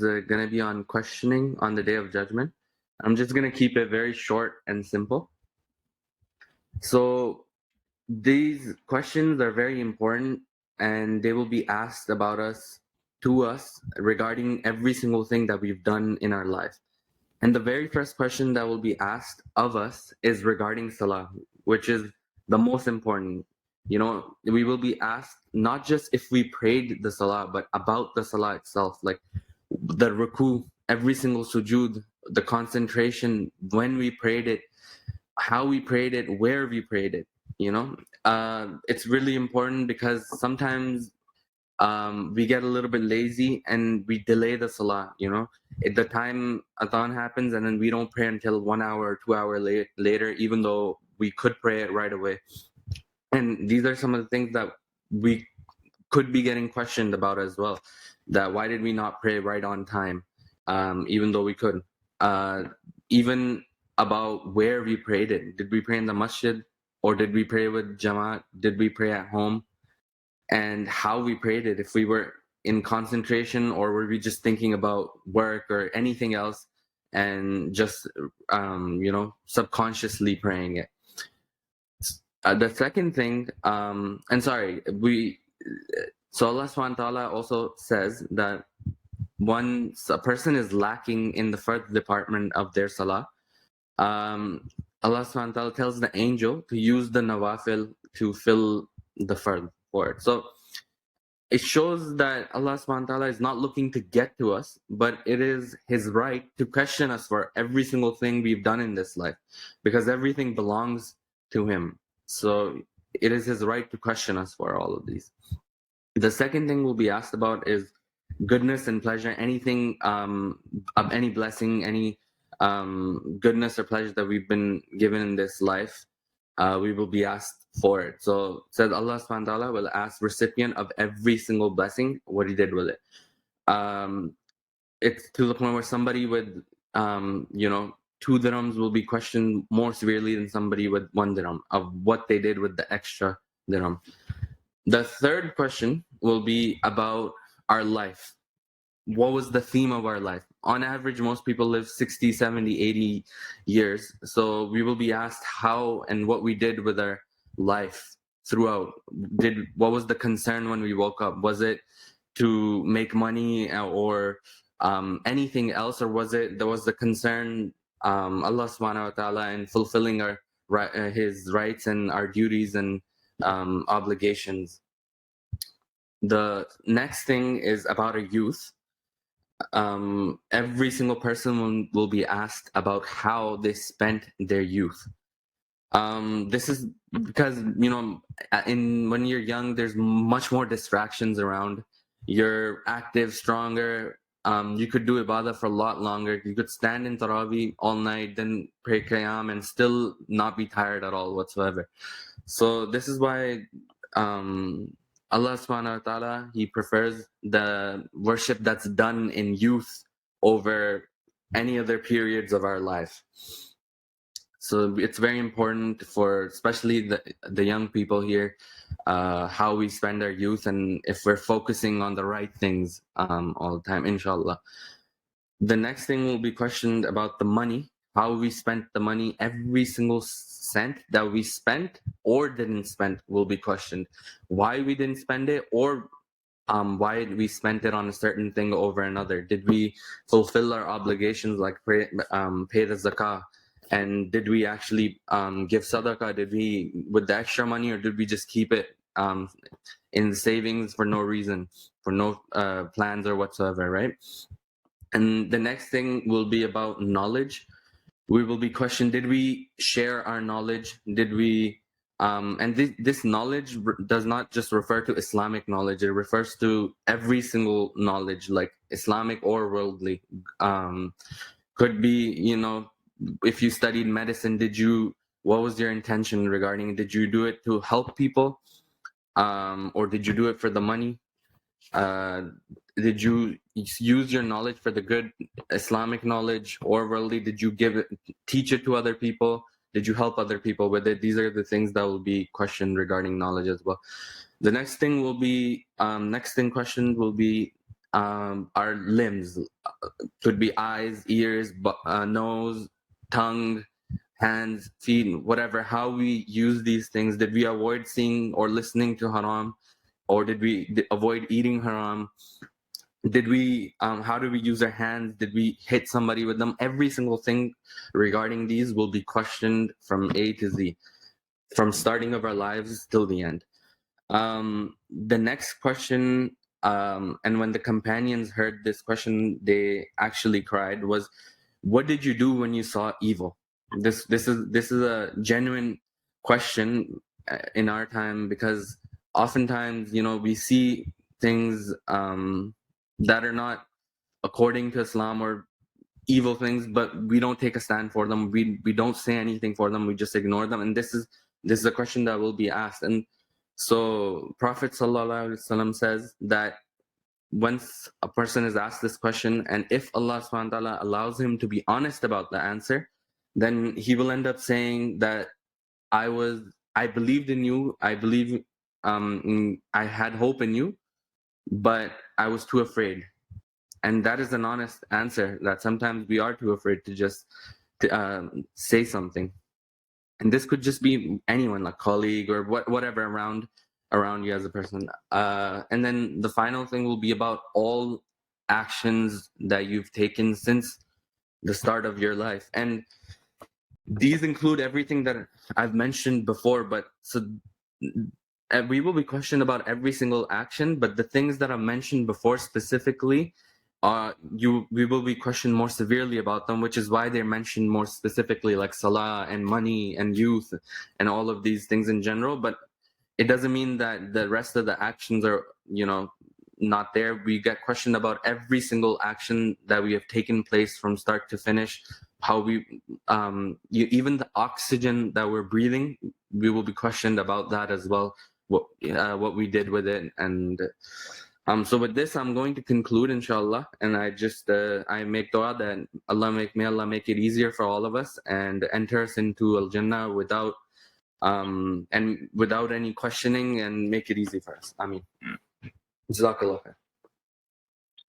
going to be on questioning on the Day of Judgment. I'm just going to keep it very short and simple. So these questions are very important, and they will be asked about us, to us, regarding every single thing that we've done in our life. And the very first question that will be asked of us is regarding Salah, which is the most important. You know, we will be asked not just if we prayed the Salah, but about the Salah itself, like the ruku, every single sujud, the concentration, when we prayed it, how we prayed it, where we prayed it. You know, it's really important because sometimes we get a little bit lazy and we delay the salah. You know, at the time adhan happens, and then we don't pray until 1 hour or 2 hour later, even though we could pray it right away. And these are some of the things that we could be getting questioned about as well. That why did we not pray right on time, even though we could. Even about where we prayed it. Did we pray in the masjid, or did we pray with jamaat? Did we pray at home? And how we prayed it, if we were in concentration or were we just thinking about work or anything else, and just subconsciously praying it. The second thing, and sorry, so Allah subhanahu wa ta'ala also says that once a person is lacking in the first department of their salah, Allah subhanahu wa ta'ala tells the angel to use the nawafil to fill the fard for it. So it shows that Allah subhanahu wa ta'ala is not looking to get to us, but it is His right to question us for every single thing we've done in this life, because everything belongs to Him. So it is His right to question us for all of these. The second thing we'll be asked about is goodness and pleasure, anything of any blessing, any goodness or pleasure that we've been given in this life. We will be asked for it. So it says Allah subhanahu wa ta'ala will ask recipient of every single blessing what he did with it. It's to the point where somebody with 2 dirhams will be questioned more severely than somebody with 1 dirham of what they did with the extra dirham. The third question will be about our life. What was the theme of our life? On average, most people live 60, 70, 80 years. So we will be asked how and what we did with our life throughout. What was the concern when we woke up? Was it to make money or anything else? Or was the concern Allah subhanahu wa ta'ala in fulfilling His rights and our duties and obligations? The next thing is about a youth. Every single person will be asked about how they spent their youth. This is because when you're young, there's much more distractions around. You're active, stronger. You could do ibadah for a lot longer. You could stand in Tarawih all night, then pray Qiyam, and still not be tired at all whatsoever. So this is why Allah subhanahu wa ta'ala, He prefers the worship that's done in youth over any other periods of our life. So it's very important for especially the young people here, how we spend our youth and if we're focusing on the right things all the time, inshallah. The next thing will be questioned about the money, how we spent the money. Every single cent that we spent or didn't spend will be questioned. Why we didn't spend it, or why we spent it on a certain thing over another. Did we fulfill our obligations, like pay the zakah? And did we actually give sadaqah? Did we with the extra money, or did we just keep it in savings for no reason, for no plans or whatsoever, right? And the next thing will be about knowledge. We will be questioned, did we share our knowledge? Did we and this knowledge does not just refer to Islamic knowledge, it refers to every single knowledge, like Islamic or worldly. Could be, if you studied medicine, what was your intention regarding, did you do it to help people, or did you do it for the money? Did you use your knowledge for the good Islamic knowledge, or worldly? Did you teach it to other people? Did you help other people with it? These are the things that will be questioned regarding knowledge as well. The next thing will be questioned will be our limbs, could be eyes, ears, nose, tongue, hands, feet, whatever, how we use these things. Did we avoid seeing or listening to haram, or did we avoid eating haram? Did we how do we use our hands? Did we hit somebody with them? Every single thing regarding these will be questioned from A to Z, from starting of our lives till the end. The next question, and when the companions heard this question, they actually cried, was, what did you do when you saw evil? This is a genuine question in our time, because oftentimes, we see things that are not according to Islam, or evil things, but we don't take a stand for them. We don't say anything for them. We just ignore them. And this is a question that will be asked. And so Prophet Sallallahu Alaihi Wasallam says that once a person is asked this question, and if Allah Subhanahu wa Taala allows him to be honest about the answer, then he will end up saying that I believed in you, I had hope in you, but I was too afraid. And that is an honest answer, that sometimes we are too afraid to just say something. And this could just be anyone, like colleague or whatever around you as a person. And then the final thing will be about all actions that you've taken since the start of your life. And these include everything that I've mentioned before, but so we will be questioned about every single action, but the things that I've mentioned before specifically, we will be questioned more severely about them, which is why they're mentioned more specifically, like salah and money and youth and all of these things in general. But it doesn't mean that the rest of the actions are, not there. We get questioned about every single action that we have taken place from start to finish. How we, even the oxygen that we're breathing, we will be questioned about that as well. What we did with it. And so with this, I'm going to conclude, inshallah, and I make dua that may Allah make it easier for all of us and enter us into Al Jannah without any questioning, and make it easy for us. Ameen. Jazakallah khair.